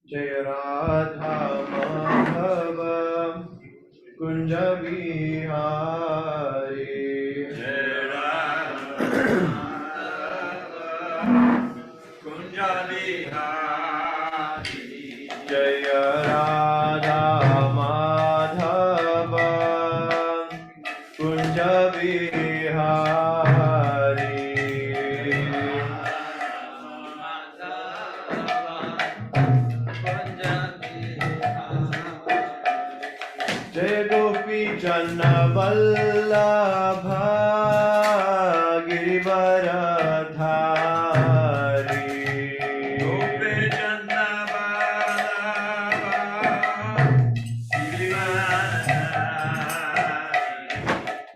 जय राधा माधव कुंज बिहारी। जय राधा कुंज बिहारी। जय राधा माधव कुंज बिहारी। जय गोपी जन वल्लभ गिरिवरधारी। गोपी जन वल्लभ।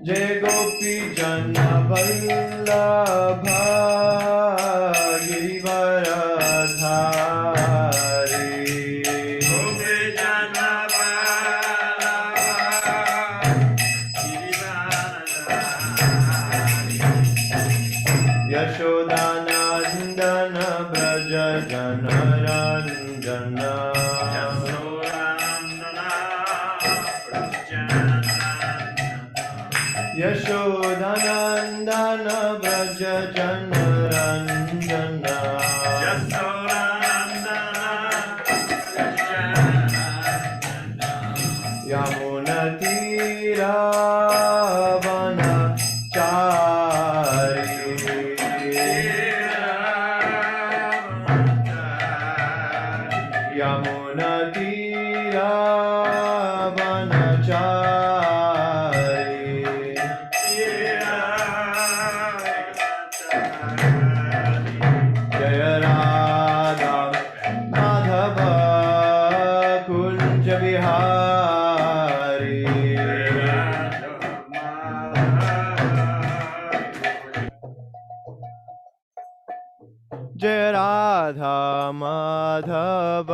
जय गोपी जन वल्लभ गिरिवरधारी। यशोदानंदन ब्रज जनरंजन। यशोदानंदन ब्रज जनरंजन। यमुना तीरा जय राधा माधव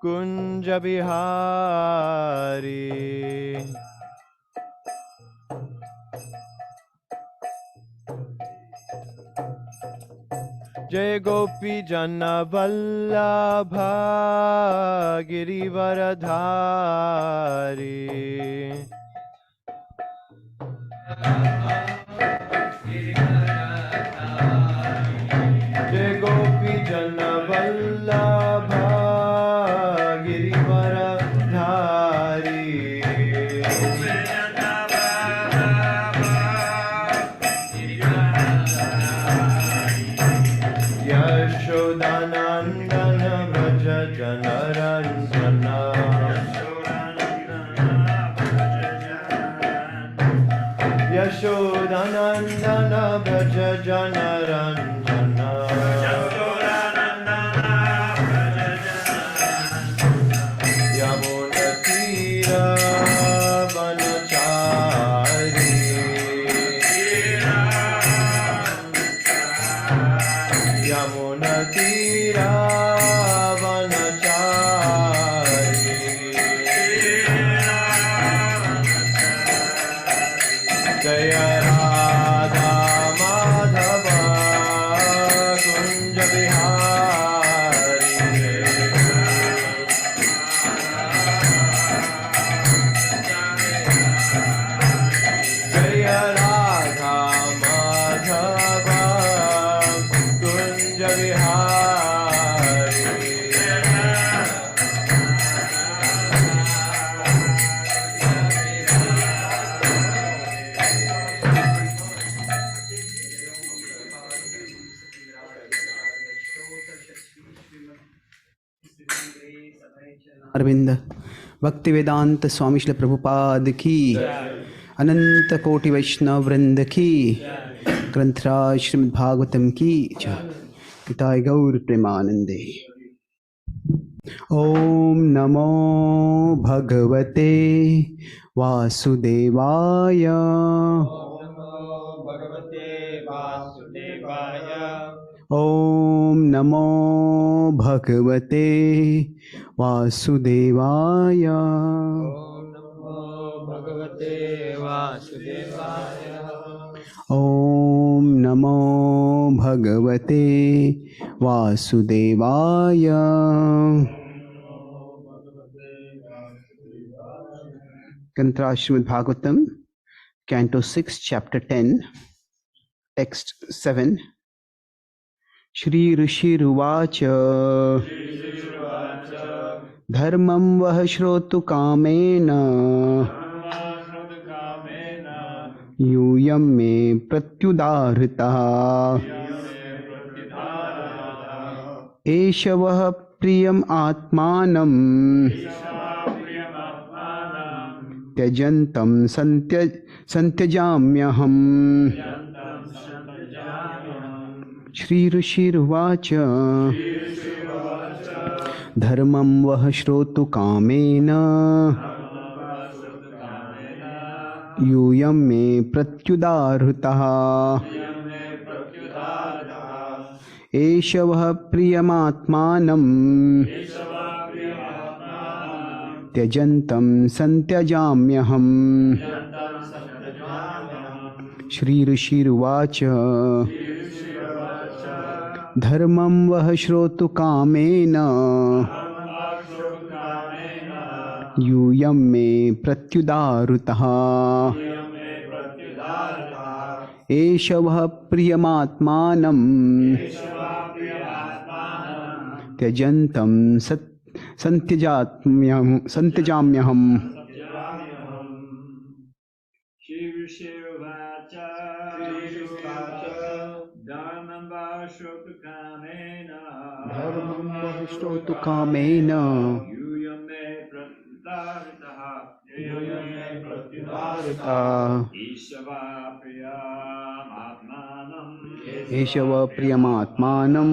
कुंज बिहारी। जय गोपी जन वल्लभ गिरिवरधारी। जय गोपी जन वल्लभ गिरिवरधारी। यशोदानंदन व्रज जनरंजन। यशोदानंदन व्रज जनरंजन। यमुना तीर वनचारी। यमुना तीर वनचारी। जय राधा माधव कुंज बिहारी। जय राधा माधव कुंज बिहारी। अरविंद भक्ति वेदांत स्वामी श्री प्रभुपाद की, अनंत कोटि वैष्णव वृंद की, ग्रंथराज श्रीमद् भागवतम की जय। पिताय गौर प्रेमानंदे। ओम नमो भगवते वासुदेवाय। ओम नमो भगवते वासुदेवाय। भगवते वासुदेवाय। ओम नमो भगवते वासुदेवाय। Kantra Srimad Bhagavatam, Canto 6, Chapter 10, Text 7. Shri Rishiruvacha Dharmam vah shrotu kamena यूयं मे प्रत्युदाहृतः एष वः प्रियम् आत्मानं त्यजन्तं संत्यजाम्यहम्। श्री ऋषिर्वाच धर्मं वः श्रोतु कामेन यूयं मे प्रत्युदाहृतः एष वः प्रियमात्मानं त्यजन्तं संत्यजाम्यहम्। श्री ऋषिरुवाच धर्मं वः श्रोतु कामेन यूयं मे प्रत्युदाहृतः एष वः प्रियमात्मानं त्यजन्तं संत्यजाम्यहम्। धर्मं वः श्रोतु कामेन एष वः प्रियमात्मानं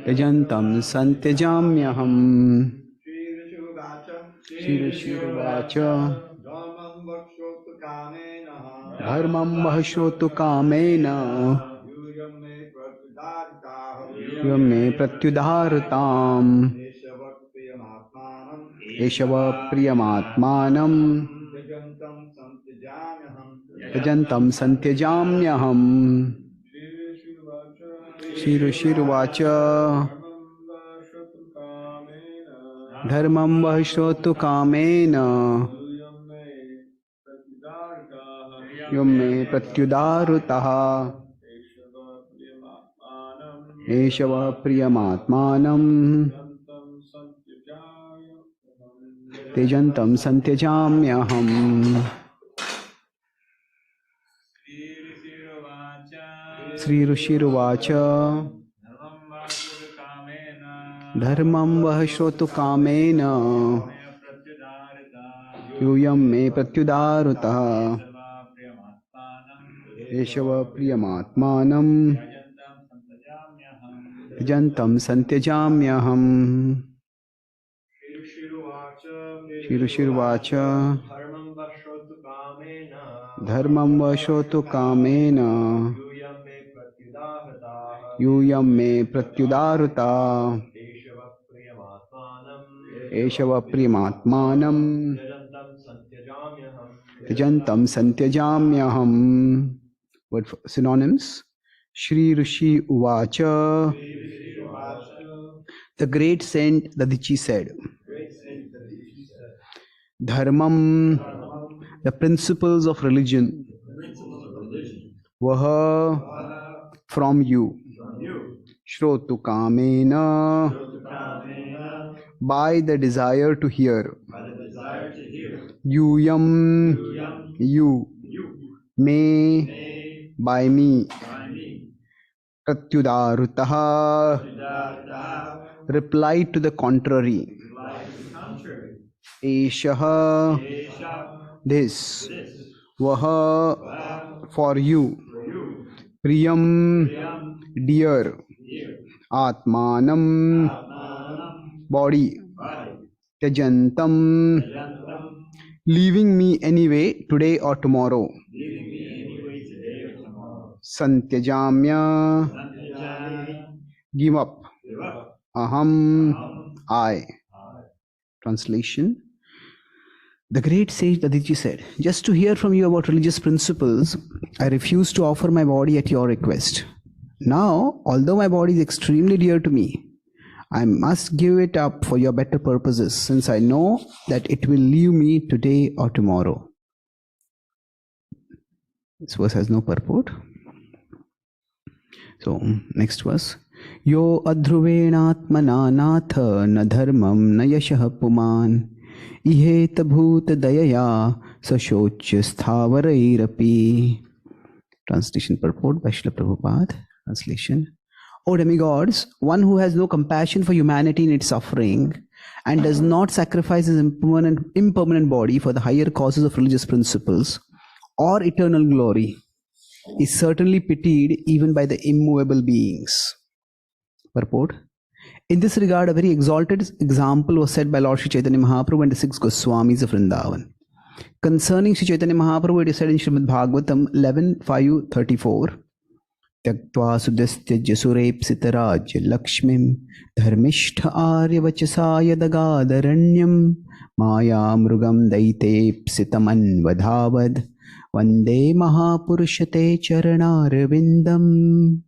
त्यजन्तं संत्यजाम्यहम्। श्री ऋषिरुवाच धर्मं वः श्रोतु कामेन यूयं मे प्रत्युदाहृताम् एष वः प्रियमात्मानं त्यजन्तं संत्यजाम्यहम्। श्री ऋषिरुवाच धर्मं वः श्रोतु कामेन यूयं मे प्रत्युदाहृतः एष वः प्रियमात्मानं त्यजन्तं संत्यजाम्यहम्। श्री ऋषिरुवाच धर्मं वः श्रोतु कामेन यूयं मे प्रत्युदाहृतः एष वः प्रियमात्मानं त्यजन्तं संत्यजाम्यहम्। श्री ऋषिरुवाच धर्मं वः श्रोतु कामेन यूयं मे प्रत्युदाहृतः एष वः प्रियमात्मानं त्यजन्तं संत्यजाम्यहम्। Word synonyms. Shri Rishi Uvacha. The great saint Dadichi said, Dharmam, the principles of religion, Vaha, from you, Shrotu Kamena, by the desire to hear, Yuyam, you, may, by me, Pratyudarutaha, reply to the contrary, Eshaha, this, Vaha, for you, Priyam, dear, Atmanam, body, Tyajantam, leaving me anyway today or tomorrow, Santyajamya, give up, Aham, I. Translation. The great sage Dadiji said, just to hear from you about religious principles, I refuse to offer my body at your request. Now, although my body is extremely dear to me, I must give it up for your better purposes, since I know that it will leave me today or tomorrow. This verse has no purport. So, next verse. Yo adhruvenatmana natha na dharmam na yashah puman ihet bhut dayaya sashoch sthavairapi. Translation purport by Srila Prabhupada. Translation. O demigods, one who has no compassion for humanity in its suffering and does not sacrifice his impermanent body for the higher causes of religious principles or eternal glory is certainly pitied even by the immovable beings. Purport. In this regard, a very exalted example was set by Lord Śrī Caitanya Mahāprabhu and the Six Gosvāmīs of Vrindavan. Concerning Śrī Caitanya Mahāprabhu, it is said in Srimad Bhagavatam 11.5.34, Tyaktva sudastya surepsitarajya lakshmim dharmishtha arya vachasaya dagadharanyam maya mrugam daitepsitaman vadhavad vande mahapurushate charanarvindam.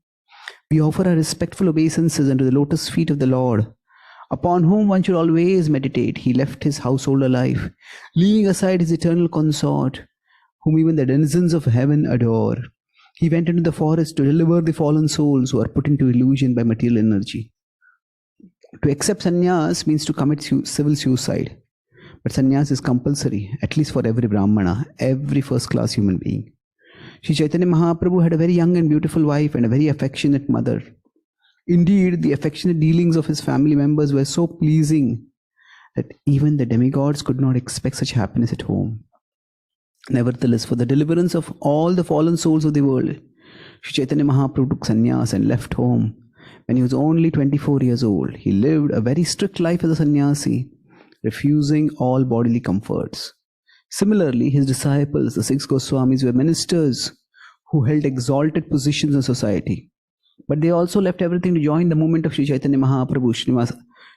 We offer our respectful obeisances unto the lotus feet of the Lord, upon whom one should always meditate. He left his household alive, leaving aside his eternal consort, whom even the denizens of heaven adore. He went into the forest to deliver the fallen souls who are put into illusion by material energy. To accept sannyas means to commit civil suicide. But sannyas is compulsory, at least for every brahmana, every first-class human being. Śrī Caitanya Mahāprabhu had a very young and beautiful wife and a very affectionate mother. Indeed, the affectionate dealings of his family members were so pleasing that even the demigods could not expect such happiness at home. Nevertheless, for the deliverance of all the fallen souls of the world, Śrī Caitanya Mahāprabhu took sannyas and left home when he was only 24 years old. He lived a very strict life as a sannyāsī, refusing all bodily comforts. Similarly, his disciples, the Six Gosvāmīs, were ministers who held exalted positions in society. But they also left everything to join the movement of Śrī Caitanya Mahāprabhu.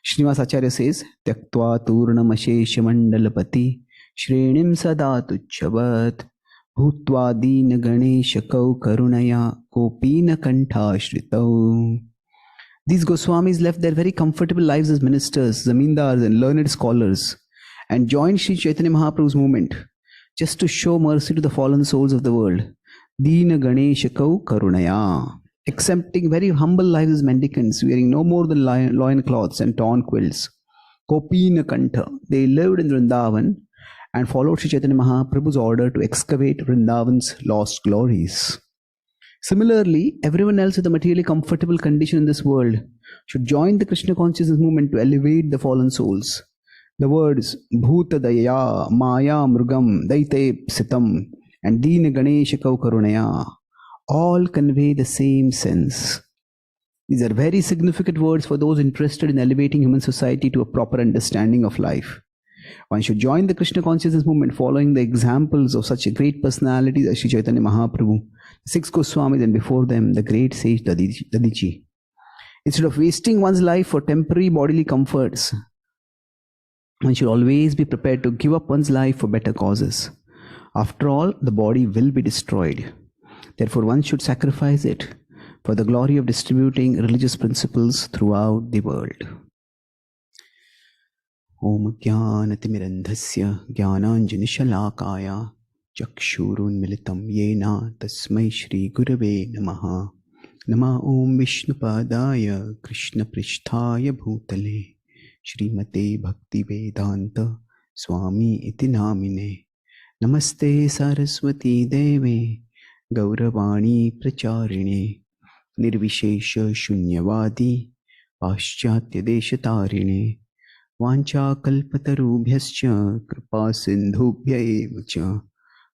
Srinivas Acharya says, Tyaktva turnam ashesha mandalapati shrenim sada tuchchavat bhutva dīna ganesha kau karunaya kopina kantha shritau. These Goswamis left their very comfortable lives as ministers, zamindars and learned scholars and joined Śrī Caitanya Mahāprabhu's movement just to show mercy to the fallen souls of the world. Dīna ganesha kau karunaya. Accepting very humble lives as mendicants, wearing no more than loin cloths and torn quilts. Kopina kantha. They lived in Vrindavan and followed Śrī Caitanya Mahāprabhu's order to excavate Vrindavan's lost glories. Similarly, everyone else with a materially comfortable condition in this world should join the Krishna consciousness movement to elevate the fallen souls. The words Bhuta Daya, Maya Mrugam, Daite Sitam, and Dīna Ganesha Kau Karunaya all convey the same sense. These are very significant words for those interested in elevating human society to a proper understanding of life. One should join the Krishna consciousness movement following the examples of such great personalities as Śrī Caitanya Mahāprabhu, the Six Gosvāmīs, and before them the great sage Dadiji. Instead of wasting one's life for temporary bodily comforts, one should always be prepared to give up one's life for better causes. After all, the body will be destroyed. Therefore, one should sacrifice it for the glory of distributing religious principles throughout the world. Om Jnanatimirandhasya Jnananjanishalakaya Chakshurunmilitam Yena Tasmai Shri Gurave Namaha. Nama Om Vishnupadaya Krishna Pristhaya Bhutale Shrimate Bhakti Vedanta Swami Iti Namine. Namaste Saraswati Deve Gauravani Pracharine Nirvishesha Shunyavadi Paschatya Deshatarine Vancha Kalpatarubhyascha Kripa Sindhubhya Evacha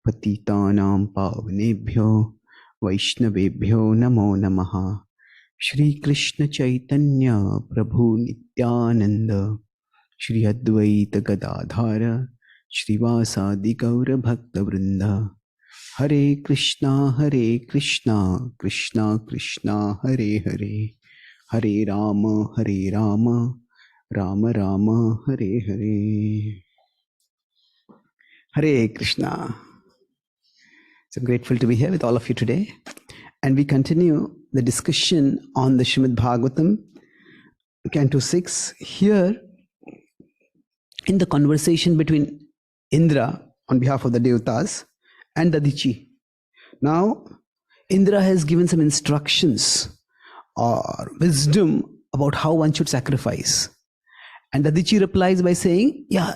Patitanam Pavanebhyo Vaishnavebhyo Namo Namaha. Shri Krishna Chaitanya Prabhu Nityananda Shri Advaita Gadadhara Shrivasadi Gaura Bhakta Vrinda. Hare Krishna, Krishna Krishna, Hare Hare, Hare Rama, Rama Rama, Hare Hare. Hare Krishna. So grateful to be here with all of you today. And we continue the discussion on the Srimad Bhagavatam, Canto 6. Here, in the conversation between Indra on behalf of the Devatas and Dadichi. Now, Indra has given some instructions or wisdom about how one should sacrifice. And Dadichi replies by saying, yeah,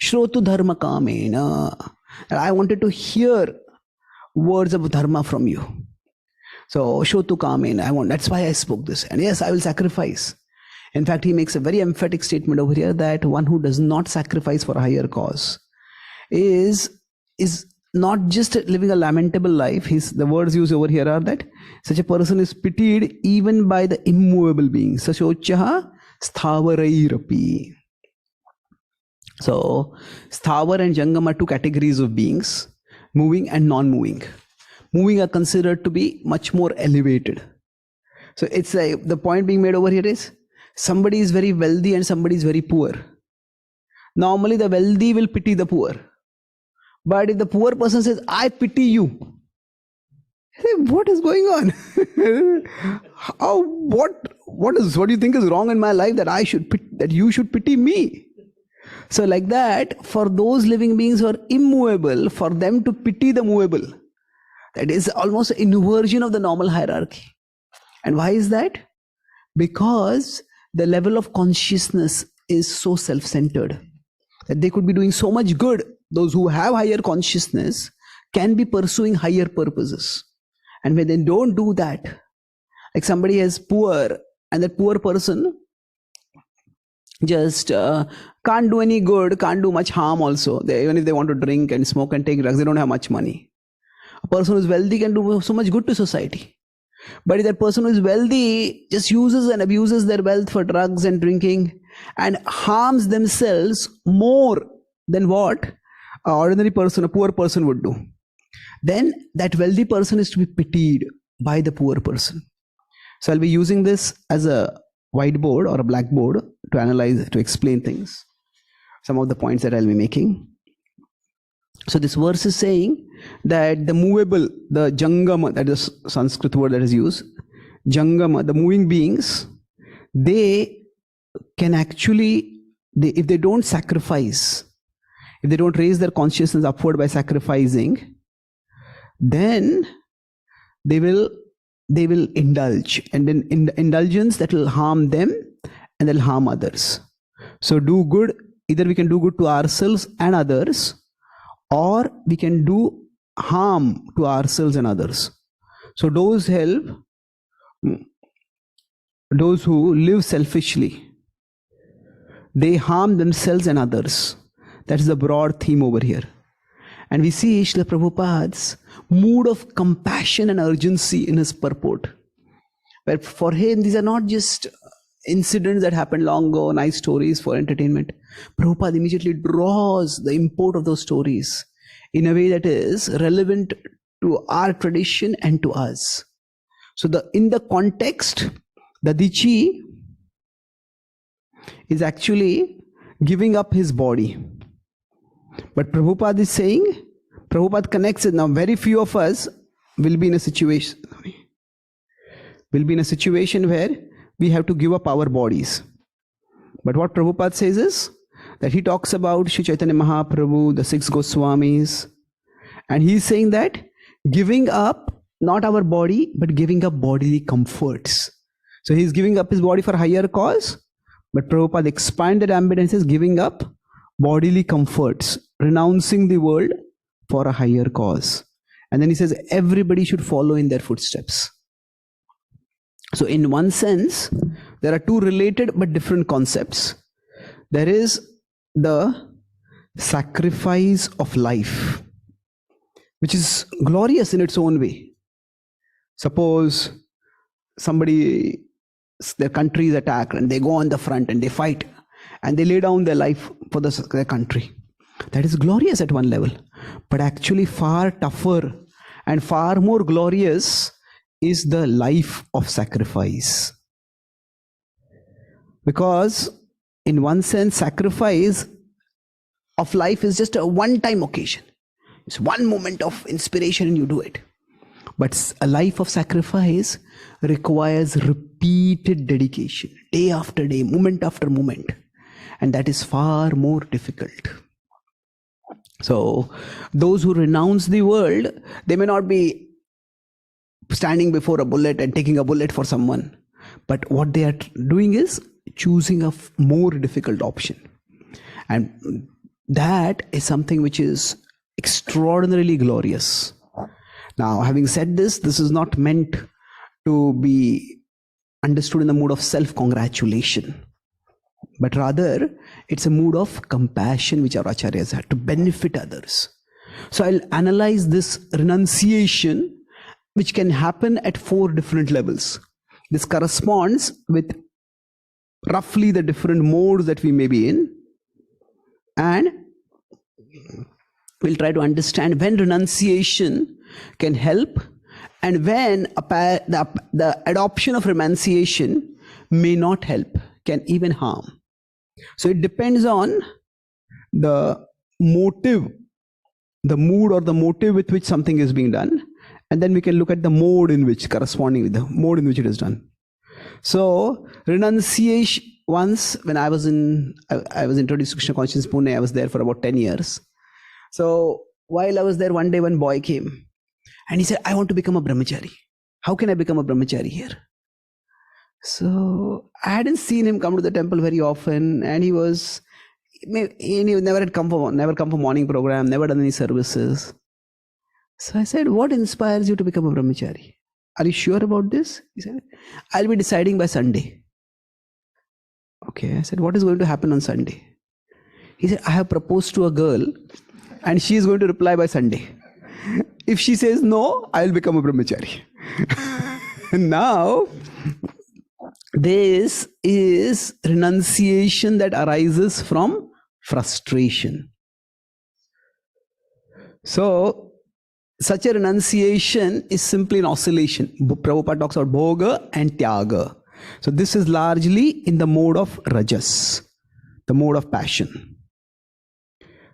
Shrotu dharma kamena. I wanted to hear words of dharma from you. So, Shrotu kamena, that's why I spoke this. And yes, I will sacrifice. In fact, he makes a very emphatic statement over here that one who does not sacrifice for a higher cause is not just living a lamentable life. The words used over here are that such a person is pitied even by the immovable beings. Sachochaha sthāvarairapi. So, Sthavar and Jangam are two categories of beings, moving and non-moving. Moving are considered to be much more elevated. So, it's the point being made over here is, somebody is very wealthy and somebody is very poor. Normally, the wealthy will pity the poor. But if the poor person says, I pity you, what is going on? What do you think is wrong in my life that you should pity me? So like that, for those living beings who are immovable, for them to pity the movable, that is almost an inversion of the normal hierarchy. And why is that? Because the level of consciousness is so self-centered that they could be doing so much good. Those who have higher consciousness can be pursuing higher purposes. And when they don't do that, like somebody is poor and that poor person just can't do any good, can't do much harm also. Even if they want to drink and smoke and take drugs, they don't have much money. A person who is wealthy can do so much good to society. But if that person who is wealthy just uses and abuses their wealth for drugs and drinking and harms themselves more than what an ordinary person, a poor person would do, then that wealthy person is to be pitied by the poor person. So I'll be using this as a whiteboard or a blackboard to analyze, to explain things, some of the points that I'll be making. So this verse is saying that the movable, the jangama, that is Sanskrit word that is used, jangama, the moving beings, they can actually, if they don't sacrifice, if they don't raise their consciousness upward by sacrificing, then they will indulge, and then in the indulgence that will harm them and they'll harm others. So do good, either we can do good to ourselves and others, or we can do harm to ourselves and others. So those who live selfishly, they harm themselves and others. That is the broad theme over here. And we see Srila Prabhupada's mood of compassion and urgency in his purport. Where for him, these are not just incidents that happened long ago, nice stories for entertainment. Prabhupada immediately draws the import of those stories in a way that is relevant to our tradition and to us. So in the context, the Dadichi is actually giving up his body. But Prabhupada is saying, Prabhupada connects it. Now very few of us will be in a situation where we have to give up our bodies. But what Prabhupada says is that he talks about Śrī Caitanya Mahāprabhu, the Six Gosvāmīs, and he's saying that giving up not our body, but giving up bodily comforts. So he's giving up his body for a higher cause, but Prabhupada expanded ambit and says giving up bodily comforts, renouncing the world for a higher cause. And then he says everybody should follow in their footsteps. So in one sense, there are two related but different concepts. There is the sacrifice of life, which is glorious in its own way. Suppose their country is attacked and they go on the front and they fight and they lay down their life for their country. That is glorious at one level. But actually far tougher and far more glorious is the life of sacrifice. Because in one sense, sacrifice of life is just a one-time occasion. It's one moment of inspiration and you do it. But a life of sacrifice requires repeated dedication, day after day, moment after moment. And that is far more difficult. So those who renounce the world, they may not be standing before a bullet and taking a bullet for someone. But what they are doing is choosing a more difficult option. And that is something which is extraordinarily glorious. Now, having said this, this is not meant to be understood in the mood of self-congratulation, but rather it's a mood of compassion which our acharyas had to benefit others. So I'll analyze this renunciation which can happen at 4 different levels. This corresponds with roughly the different modes that we may be in, and we'll try to understand when renunciation can help and when the adoption of renunciation may not help, can even harm. So it depends on the motive, the mood or the motive with which something is being done, and then we can look at the mode in which, corresponding with the mode in which it is done. So renunciation, once when I was introduced to Krishna consciousness Pune, I was there for about 10 years. So while I was there, one day one boy came and he said, I want to become a brahmachari. How can I become a brahmachari here? So I hadn't seen him come to the temple very often, and he never had come for morning program, never done any services. So I said, what inspires you to become a brahmachari? Are you sure about this? He said, I'll be deciding by Sunday. Okay, I said, what is going to happen on Sunday? He said, I have proposed to a girl and she is going to reply by Sunday. If she says no, I'll become a brahmachari. Now, this is renunciation that arises from frustration. So, such a renunciation is simply an oscillation. Prabhupada talks about bhoga and tyaga. So this is largely in the mode of rajas, the mode of passion.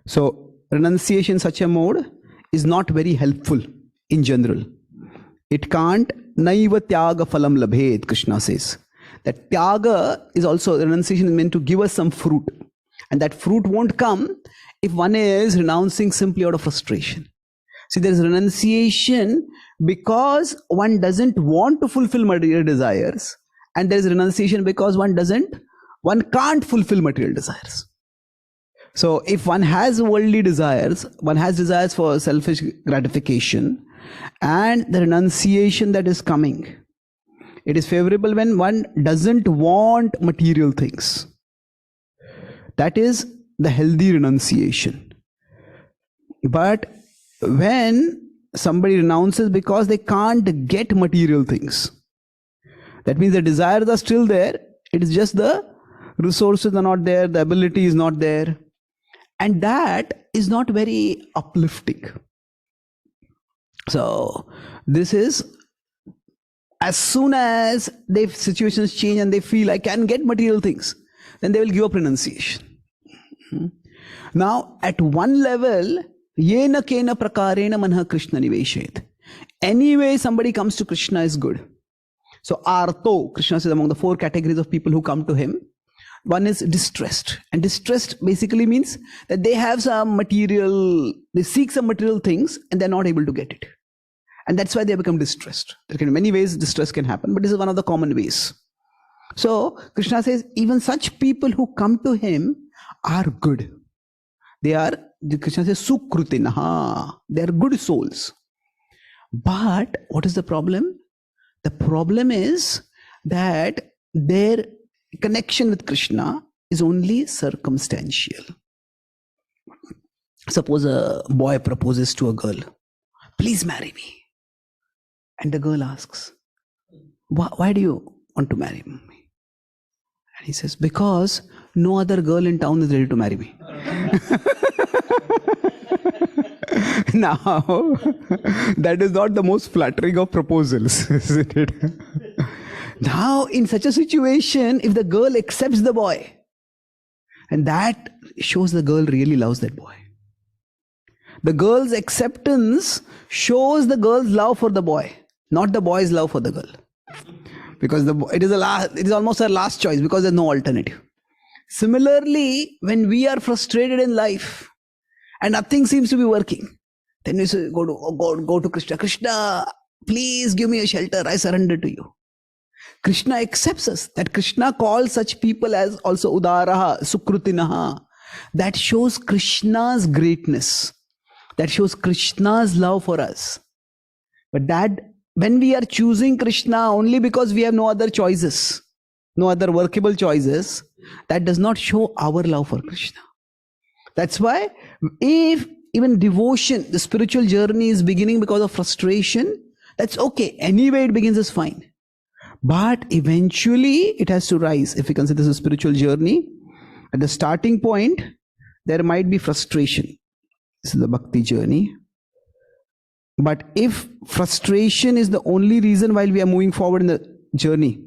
So renunciation in such a mode is not very helpful in general. It can't, naiva tyaga phalam labhet, Krishna says. That tyaga is also, renunciation is meant to give us some fruit. And that fruit won't come if one is renouncing simply out of frustration. See, there is renunciation because one doesn't want to fulfill material desires, and there is renunciation because one can't fulfill material desires. So if one has worldly desires, one has desires for selfish gratification, and the renunciation that is coming, it is favorable when one doesn't want material things. That is the healthy renunciation. But when somebody renounces because they can't get material things, that means the desires are still there, it is just the resources are not there, the ability is not there, and that is not very uplifting. So this is, as soon as their situations change and they feel I can get material things, then they will give up renunciation. Now at one level, yena kena prakarena manha Krishna niveshet. Anyway, somebody comes to Krishna is good. So arto, Krishna says, among the 4 categories of people who come to him, one is distressed. And distressed basically means that they have some material, they seek some material things and they're not able to get it. And that's why they become distressed. There can be many ways distress can happen, but this is one of the common ways. So Krishna says, even such people who come to him are good. They are, Krishna says, sukrutinaha. They are good souls. But what is the problem? The problem is that their connection with Krishna is only circumstantial. Suppose a boy proposes to a girl, please marry me. And the girl asks, why do you want to marry me? And he says, because no other girl in town is ready to marry me. Now, that is not the most flattering of proposals, isn't it? Now, in such a situation, if the girl accepts the boy, and that shows the girl really loves that boy. The girl's acceptance shows the girl's love for the boy, not the boy's love for the girl. Because it is almost her last choice, because there's no alternative. Similarly, when we are frustrated in life and nothing seems to be working, then we say, go to Krishna. Krishna, please give me a shelter. I surrender to you. Krishna accepts us. That Krishna calls such people as also Udaraha, Sukrutinaha. That shows Krishna's greatness. That shows Krishna's love for us. But that when we are choosing Krishna only because we have no other choices, no other workable choices, that does not show our love for Krishna. That's why if even devotion, the spiritual journey is beginning because of frustration, that's okay. Anyway, it begins is fine. But eventually it has to rise. If we consider this a spiritual journey, at the starting point, there might be frustration. This is the Bhakti journey. But if frustration is the only reason while we are moving forward in the journey,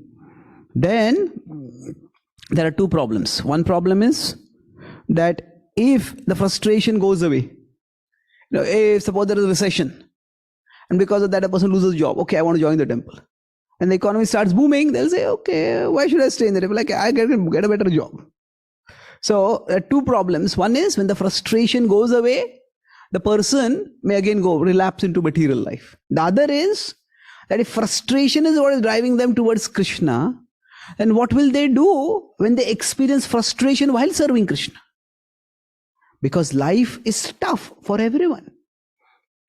then there are two problems. One problem is that if the frustration goes away, if suppose there is a recession, and because of that a person loses a job, okay, I want to join the temple. And the economy starts booming, they'll say, okay, why should I stay in the temple? Like, I can get a better job. So there are two problems. One is when the frustration goes away, the person may again relapse into material life. The other is that if frustration is what is driving them towards Krishna, then what will they do when they experience frustration while serving Krishna? Because life is tough for everyone.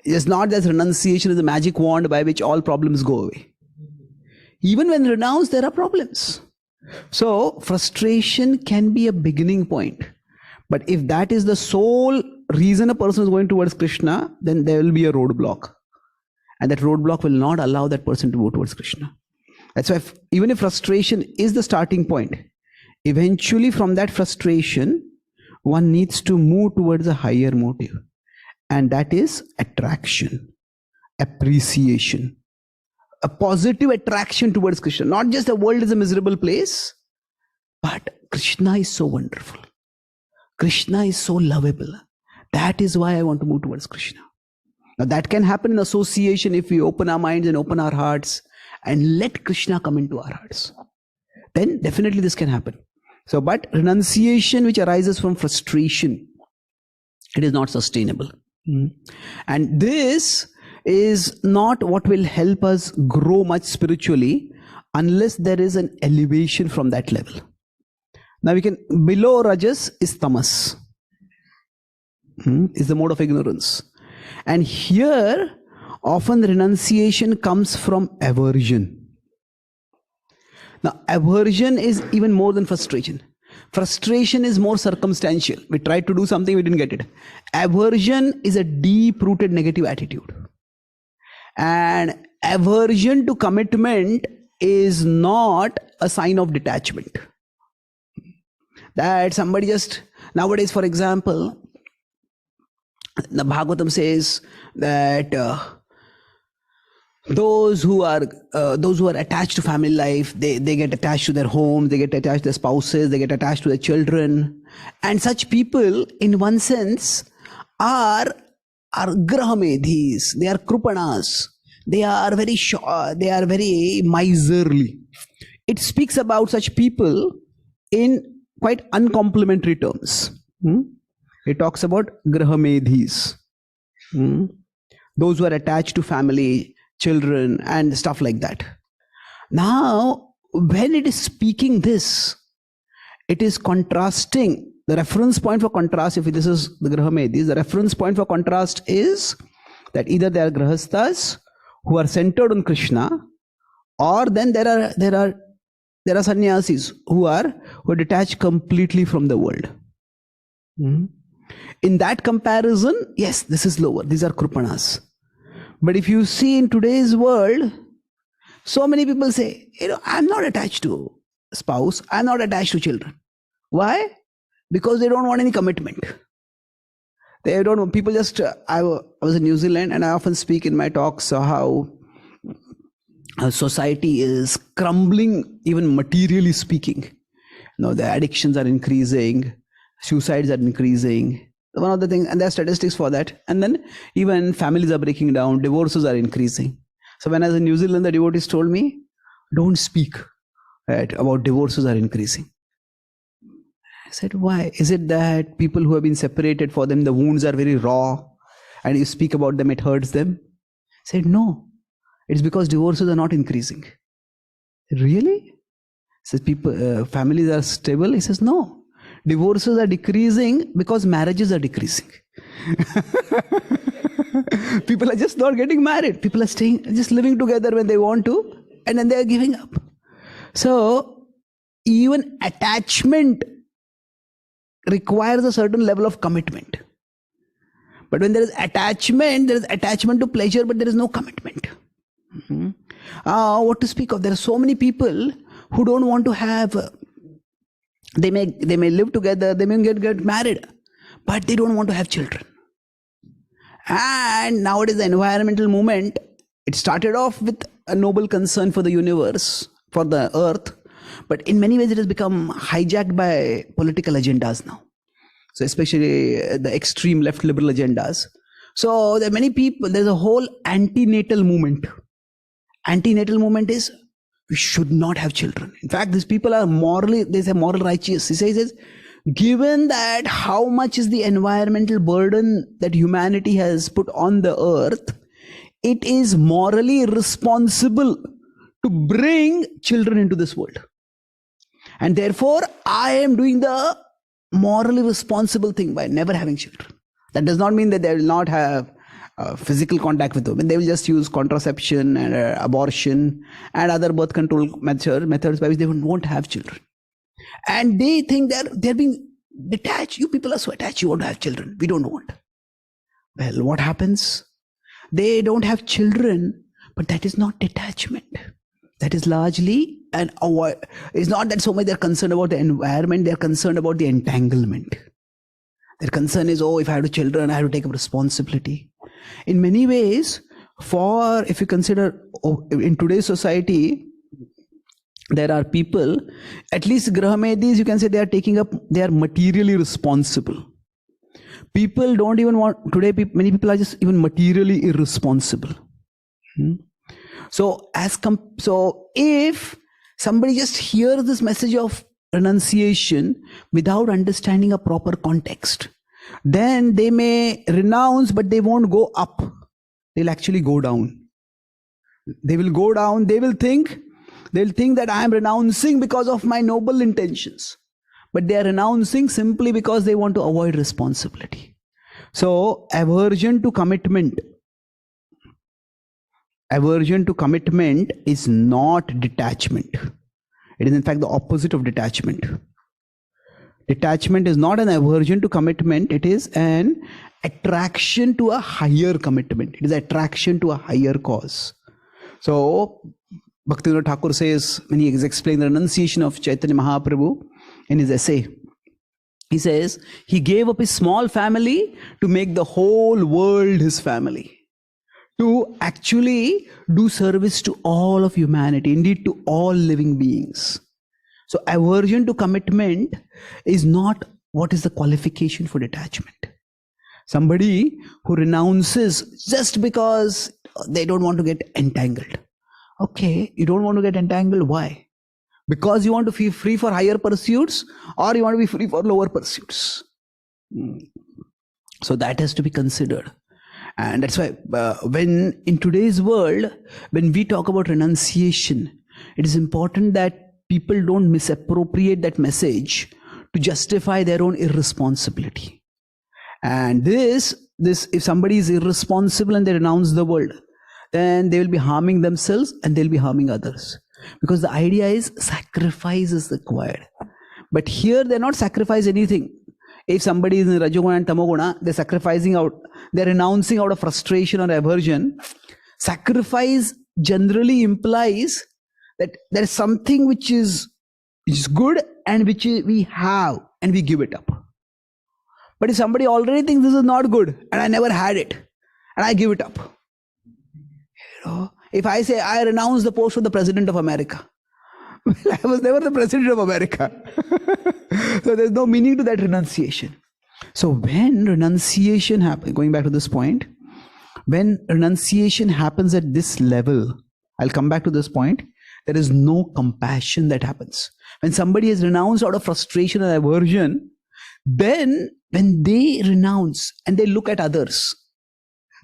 It's not that renunciation is a magic wand by which all problems go away. Even when renounced, there are problems. So frustration can be a beginning point. But if that is the sole reason a person is going towards Krishna, then there will be a roadblock. And that roadblock will not allow that person to go towards Krishna. That's why even if frustration is the starting point, eventually from that frustration, one needs to move towards a higher motive. And that is attraction, appreciation, a positive attraction towards Krishna. Not just the world is a miserable place, but Krishna is so wonderful. Krishna is so lovable. That is why I want to move towards Krishna. Now that can happen in association if we open our minds and open our hearts and let Krishna come into our hearts. Then definitely this can happen. So, but renunciation which arises from frustration, it is not sustainable. And this is not what will help us grow much spiritually unless there is an elevation from that level. Now we can, below Rajas is Tamas, is the mode of ignorance. And here often renunciation comes from aversion. Now aversion is even more than frustration. Frustration is more circumstantial. We tried to do something, we didn't get it. Aversion is a deep-rooted negative attitude. And aversion to commitment is not a sign of detachment. That somebody just, nowadays for example, the Bhagavatam says that those who are attached to family life, they get attached to their homes, they get attached to their spouses, they get attached to their children. And such people, in one sense, are grahamedhis, they are krupanas, they are very miserly. It speaks about such people in quite uncomplimentary terms. It talks about grahamedhis, those who are attached to family, children, and stuff like that. Now, when it is speaking this, it is contrasting. The reference point for contrast, if this is the grahamedhis, the reference point for contrast is that either they are grahasthas who are centered on Krishna, or then there are sannyāsīs who are detached completely from the world. In that comparison, yes, this is lower. These are krupanas. But if you see in today's world, so many people say, I'm not attached to spouse, I'm not attached to children. Why? Because they don't want any commitment. They don't want, people just, I was in New Zealand and I often speak in my talks how society is crumbling, even materially speaking. The addictions are increasing, suicides are increasing. One of the things, and there are statistics for that. And then even families are breaking down, divorces are increasing. So when I was in New Zealand, the devotees told me, don't speak, right, about divorces are increasing. I said, why? Is it that people who have been separated, for them the wounds are very raw, and you speak about them, it hurts them? I said, no, it's because divorces are not increasing. Really? Says people, families are stable. He says, no, divorces are decreasing because marriages are decreasing. People are just not getting married. People are staying, just living together when they want to, and then they are giving up. So even attachment requires a certain level of commitment. But when there is attachment to pleasure, but there is no commitment. What to speak of? There are so many people who don't want to have, they may live together, they may get married, but they don't want to have children. And nowadays the environmental movement, it started off with a noble concern for the universe, for the earth, but in many ways it has become hijacked by political agendas now. So especially the extreme left liberal agendas. So there are many people, there's a whole antenatal movement. Antenatal movement is, we should not have children. In fact, these people are morally, they say moral righteous. He says, given that how much is the environmental burden that humanity has put on the earth, it is morally responsible to bring children into this world. And therefore, I am doing the morally responsible thing by never having children. That does not mean that they will not have physical contact with women. They will just use contraception and abortion and other birth control methods by which they won't have children. And they think they're being detached. You people are so attached, you want to have children. We don't want. Well, what happens? They don't have children, but that is not detachment. That is largely an avoid. It's not that so much they're concerned about the environment, they're concerned about the entanglement. Their concern is, if I have children, I have to take up responsibility. In many ways, if you consider in today's society, there are people, at least Grahamedis, you can say they are materially responsible. People don't even want, today many people are just even materially irresponsible. So if somebody just hears this message of renunciation without understanding a proper context, then they may renounce, but they won't go up. They'll actually go down. They will go down. They'll think that I am renouncing because of my noble intentions, but they are renouncing simply because they want to avoid responsibility. So aversion to commitment is not detachment. It is in fact the opposite of detachment. Detachment is not an aversion to commitment. It is an attraction to a higher commitment. It is attraction to a higher cause. So Bhaktivinoda Thakur says, when he explains the renunciation of Chaitanya Mahāprabhu in his essay, he says, he gave up his small family to make the whole world his family, to actually do service to all of humanity, indeed to all living beings. So aversion to commitment is not what is the qualification for detachment. Somebody who renounces just because they don't want to get entangled. Okay, you don't want to get entangled, why? Because you want to be free for higher pursuits, or you want to be free for lower pursuits? So that has to be considered. And that's why when in today's world, when we talk about renunciation, it is important that people don't misappropriate that message to justify their own irresponsibility. And this if somebody is irresponsible and they renounce the world, then they will be harming themselves and they'll be harming others. Because the idea is sacrifice is required. But here they're not sacrifice anything. If somebody is in Rajoguna and Tamoguna, they're renouncing out of frustration or aversion. Sacrifice generally implies that there is something which is good and which we have and we give it up. But if somebody already thinks this is not good and I never had it and I give it up. If I say I renounce the post of the President of America, Well, I was never the president of America. So there's no meaning to that renunciation. So when renunciation happens, going back to this point, when renunciation happens at this level, I'll come back to this point, there is no compassion that happens. When somebody has renounced out of frustration and aversion, then when they renounce and they look at others,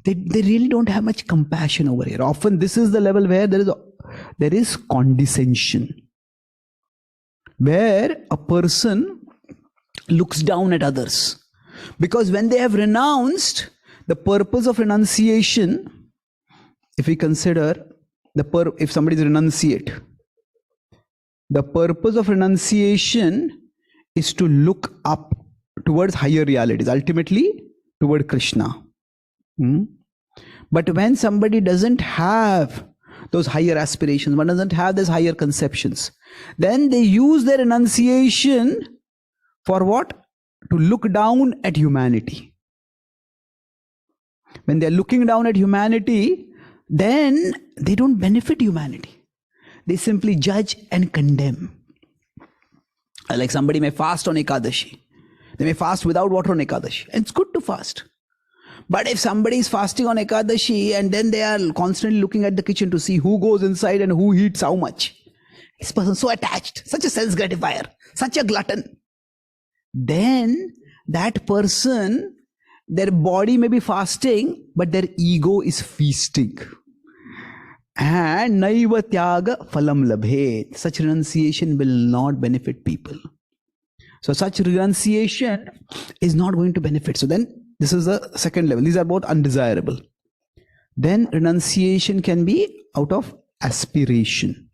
they really don't have much compassion over here. Often this is the level where there is condescension, where a person looks down at others. Because when they have renounced, the purpose of renunciation, if we consider if somebody is renunciate, the purpose of renunciation is to look up towards higher realities, ultimately toward Krishna. But when somebody doesn't have those higher aspirations, one doesn't have these higher conceptions, then they use their renunciation for what? To look down at humanity. When they're looking down at humanity, then they don't benefit humanity. They simply judge and condemn. Like somebody may fast on Ekadashi. They may fast without water on Ekadashi. And it's good to fast. But if somebody is fasting on Ekadashi and then they are constantly looking at the kitchen to see who goes inside and who eats how much, this person so attached, such a sense gratifier, such a glutton, then that person, their body may be fasting, but their ego is feasting. And naiva tyaga phalam labhet. Such renunciation will not benefit people. So such renunciation is not going to benefit. So then this is the second level. These are both undesirable. Then renunciation can be out of aspiration.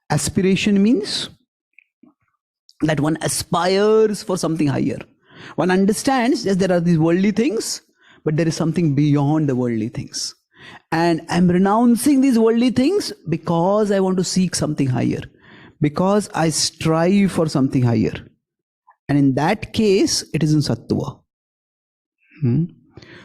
Aspiration means that one aspires for something higher. One understands that there are these worldly things, but there is something beyond the worldly things. And I'm renouncing these worldly things because I want to seek something higher, because I strive for something higher. And in that case, it is in sattva.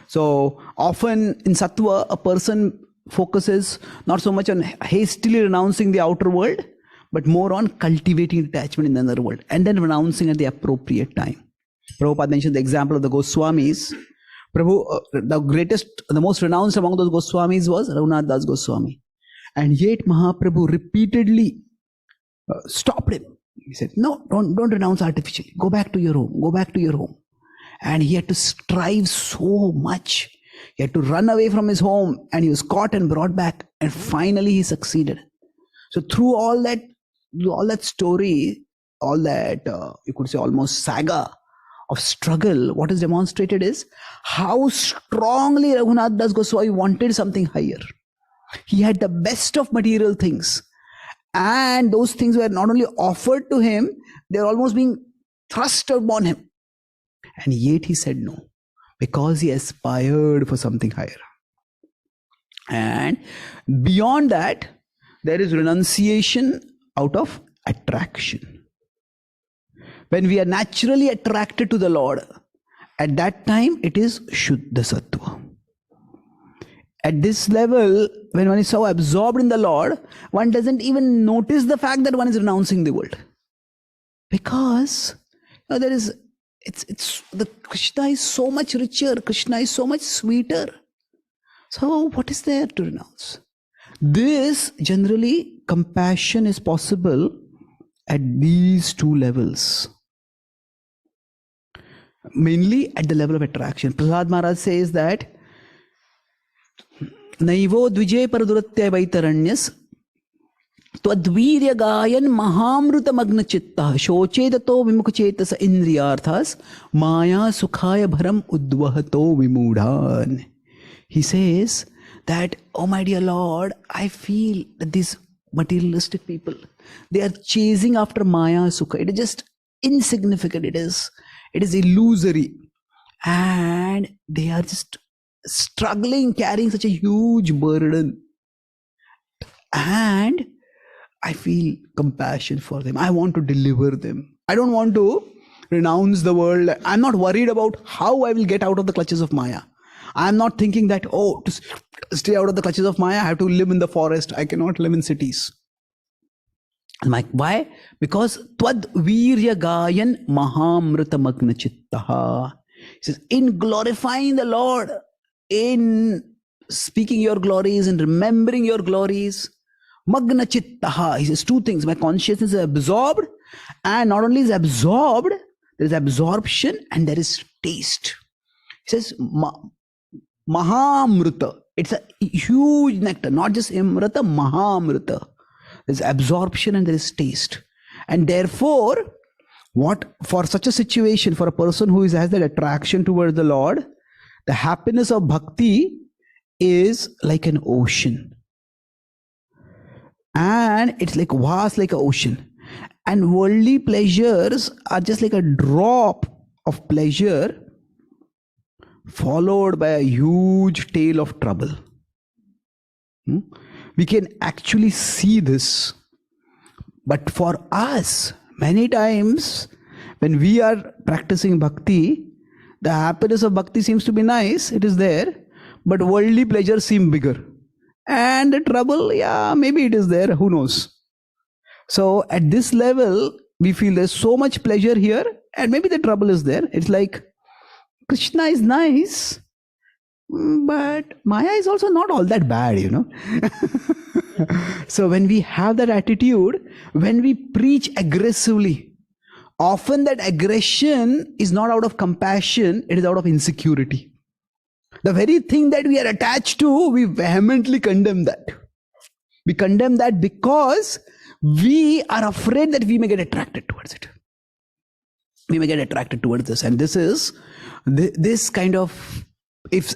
So often in sattva, a person focuses not so much on hastily renouncing the outer world, but more on cultivating detachment in the inner world and then renouncing at the appropriate time. Prabhupada mentioned the example of the Gosvāmīs. The most renounced among those Gosvāmīs was Raghunath Das Goswami. And yet Mahaprabhu repeatedly stopped him. He said, no, don't renounce artificially. Go back to your home. Go back to your home. And he had to strive so much. He had to run away from his home and he was caught and brought back. And finally he succeeded. So through all that story, all that, you could say almost saga of struggle, what is demonstrated is how strongly Raghunath Das Goswami wanted something higher. He had the best of material things. And those things were not only offered to him, they were almost being thrust upon him. And yet he said no, because he aspired for something higher. And beyond that, there is renunciation out of attraction. When we are naturally attracted to the Lord, at that time it is Shuddha Sattva. At this level, when one is so absorbed in the Lord, one doesn't even notice the fact that one is renouncing the world. Because Krishna is so much richer, Krishna is so much sweeter. So what is there to renounce? This generally, compassion is possible at these two levels. Mainly at the level of attraction. Prahlad Maharaj says that Naivo dvije paraduratya vaitaranyas twadvirya gayan mahamruta magna chitta shochedato vimukchetasa indriyarthas maya sukhaya bharam udvahato vimudhan. He says that, oh my dear Lord, I feel that these materialistic people, they are chasing after Maya Sukha. It is just insignificant. It is illusory. And they are just struggling, carrying such a huge burden. And I feel compassion for them. I want to deliver them. I don't want to renounce the world. I'm not worried about how I will get out of the clutches of Maya. I'm not thinking that, to stay out of the clutches of Maya, I have to live in the forest. I cannot live in cities. Why? Because Tvad Virya Gayan Mahamrita Magna Chittaha. He says, in glorifying the Lord, in speaking your glories and remembering your glories, Magna Chittaha. He says two things. My consciousness is absorbed, and not only is absorbed, there is absorption and there is taste. He says, Mahamrita. It's a huge nectar, not just Amrita, Mahamrita. There's absorption and there is taste. And therefore, what for such a situation, for a person who has that attraction towards the Lord, the happiness of bhakti is like an ocean. And it's like vast, like an ocean. And worldly pleasures are just like a drop of pleasure followed by a huge tail of trouble. We can actually see this. But for us, many times when we are practicing bhakti, the happiness of bhakti seems to be nice, it is there, but worldly pleasures seem bigger. And the trouble, yeah, maybe it is there, who knows. So at this level, we feel there's so much pleasure here, and maybe the trouble is there. It's like, Krishna is nice, but Maya is also not all that bad, you know. So when we have that attitude, when we preach aggressively, often that aggression is not out of compassion, it is out of insecurity. The very thing that we are attached to, we vehemently condemn that. We condemn that because we are afraid that we may get attracted towards it. We may get attracted towards this. And this is this kind of, if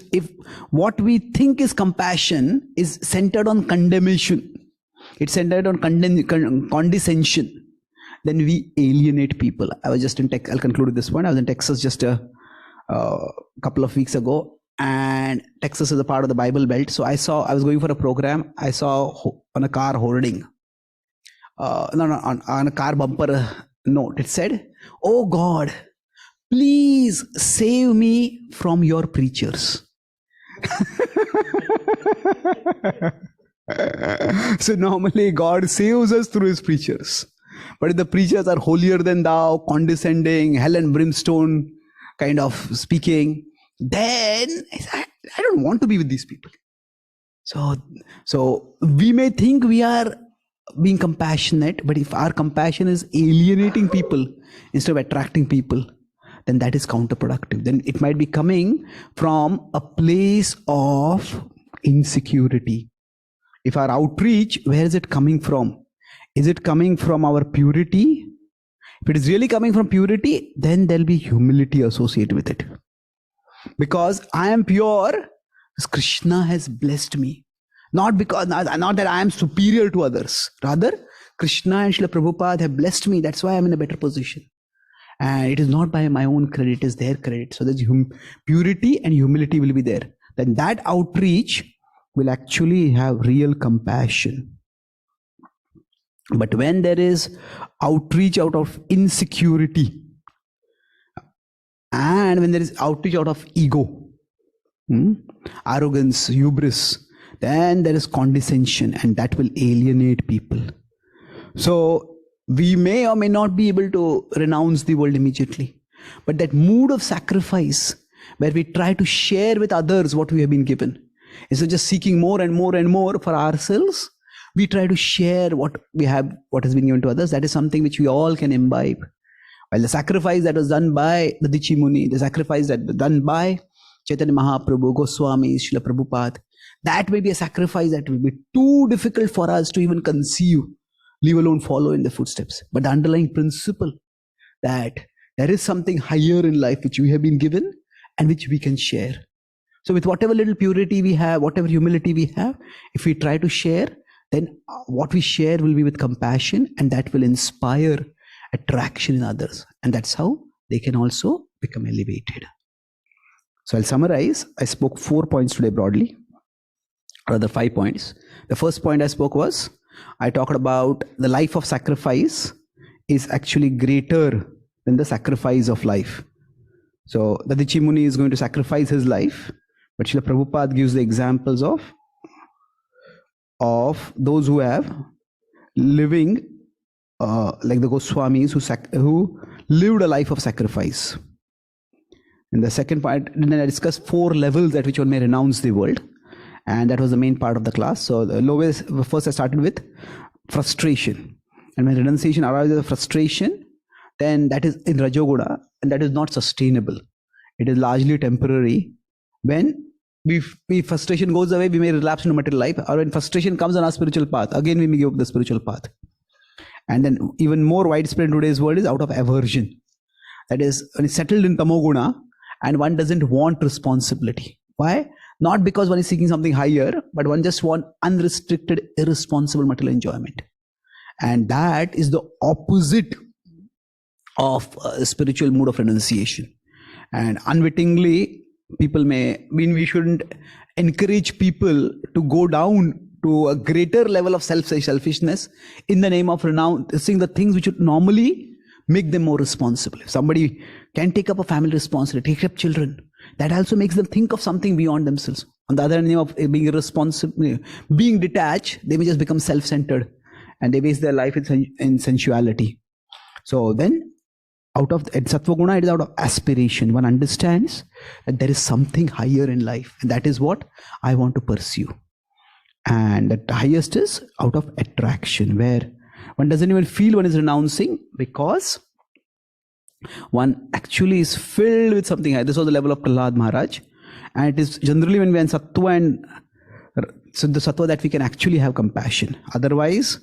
what we think is compassion is centered on condemnation, it's centered on condescension, then we alienate people. I was just in Texas, I'll conclude with this point. I was in Texas just a couple of weeks ago, and Texas is a part of the Bible Belt. So I was going for a program, I saw on a car hoarding, on a car bumper note, it said, "Oh God, please save me from your preachers." So normally God saves us through his preachers. But if the preachers are holier than thou, condescending, hell and brimstone kind of speaking, then I don't want to be with these people. So we may think we are being compassionate, but if our compassion is alienating people instead of attracting people, then that is counterproductive. Then it might be coming from a place of insecurity. If our outreach, where is it coming from? Is it coming from our purity? If it is really coming from purity, then there'll be humility associated with it. Because I am pure, because Krishna has blessed me. Not that I am superior to others. Rather, Krishna and Srila Prabhupada have blessed me. That's why I'm in a better position. And it is not by my own credit, it is their credit. So there's purity and humility will be there. Then that outreach will actually have real compassion. But when there is outreach out of insecurity, and when there is outreach out of ego, arrogance, hubris, then there is condescension, and that will alienate people. So we may or may not be able to renounce the world immediately. But that mood of sacrifice, where we try to share with others what we have been given, instead of just seeking more and more and more for ourselves, we try to share what we have, what has been given to others. That is something which we all can imbibe. While the sacrifice that was done by the Dichi Muni, the sacrifice that was done by Chaitanya Mahāprabhu, Gosvāmīs, Srila Prabhupada, that may be a sacrifice that will be too difficult for us to even conceive, leave alone follow in the footsteps. But the underlying principle that there is something higher in life which we have been given and which we can share. So with whatever little purity we have, whatever humility we have, if we try to share, then what we share will be with compassion, and that will inspire attraction in others. And that's how they can also become elevated. So I'll summarize. I spoke 4 points today broadly, rather 5 points. The first point I spoke was, I talked about the life of sacrifice is actually greater than the sacrifice of life. So the Dichi Muni is going to sacrifice his life, but Srila Prabhupada gives the examples of those who have living like the Goswāmīs who lived a life of sacrifice. In the second part, then I discussed 4 levels at which one may renounce the world. And that was the main part of the class. So the lowest, first I started with frustration. And when renunciation arises as frustration, then that is in Rajoguna, and that is not sustainable. It is largely temporary. When frustration goes away, we may relapse into material life. Or when frustration comes on our spiritual path, again we may give up the spiritual path. And then even more widespread in today's world is out of aversion. That is, when it's settled in Tamoguna, and one doesn't want responsibility. Why? Not because one is seeking something higher, but one just wants unrestricted, irresponsible material enjoyment. And that is the opposite of a spiritual mood of renunciation. And unwittingly, we shouldn't encourage people to go down to a greater level of selfishness in the name of renouncing the things which would normally make them more responsible. If somebody can take up a family responsibility, take up children, that also makes them think of something beyond themselves. On the other hand, of being irresponsible, being detached, they may just become self-centered and they waste their life in sensuality. So then, out of Sattva Guna, it is out of aspiration. One understands that there is something higher in life, and that is what I want to pursue. And the highest is out of attraction, where one doesn't even feel one is renouncing because one actually is filled with something higher. This was the level of Prahlad Maharaj. And it is generally when we are in Sattva and so the Sattva that we can actually have compassion. Otherwise,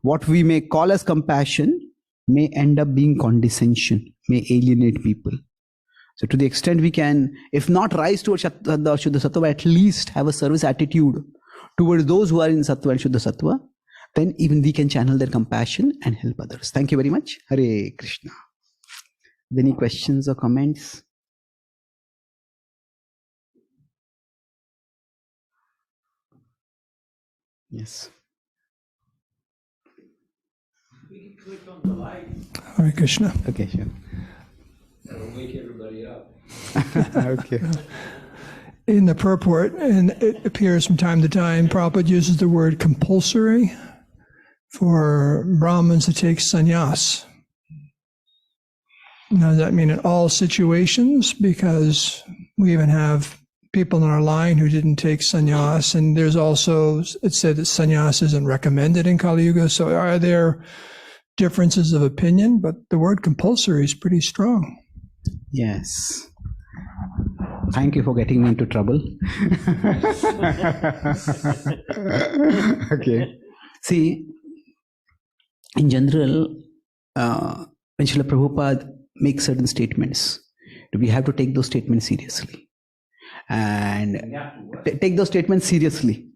what we may call as compassion may end up being condescension, may alienate people. So to the extent we can, if not rise towards Shuddha Sattva, at least have a service attitude towards those who are in Sattva and Shuddha Sattva, then even we can channel their compassion and help others. Thank you very much. Hare Krishna. Any questions or comments? Yes. We can click on the light. Hare Krishna. Okay, sure. That'll wake everybody up. Okay. In the purport, and it appears from time to time, Prabhupada uses the word compulsory for Brahmins to take sannyāsa. Now, does that mean in all situations? Because we even have people in our line who didn't take sannyāsa, and there's also, it said that sannyāsa isn't recommended in Kali Yuga. So are there differences of opinion? But the word compulsory is pretty strong. Yes. Thank you for getting me into trouble. Okay. See, in general, when Srila Prabhupada makes certain statements, we have to take those statements seriously. And take those statements seriously.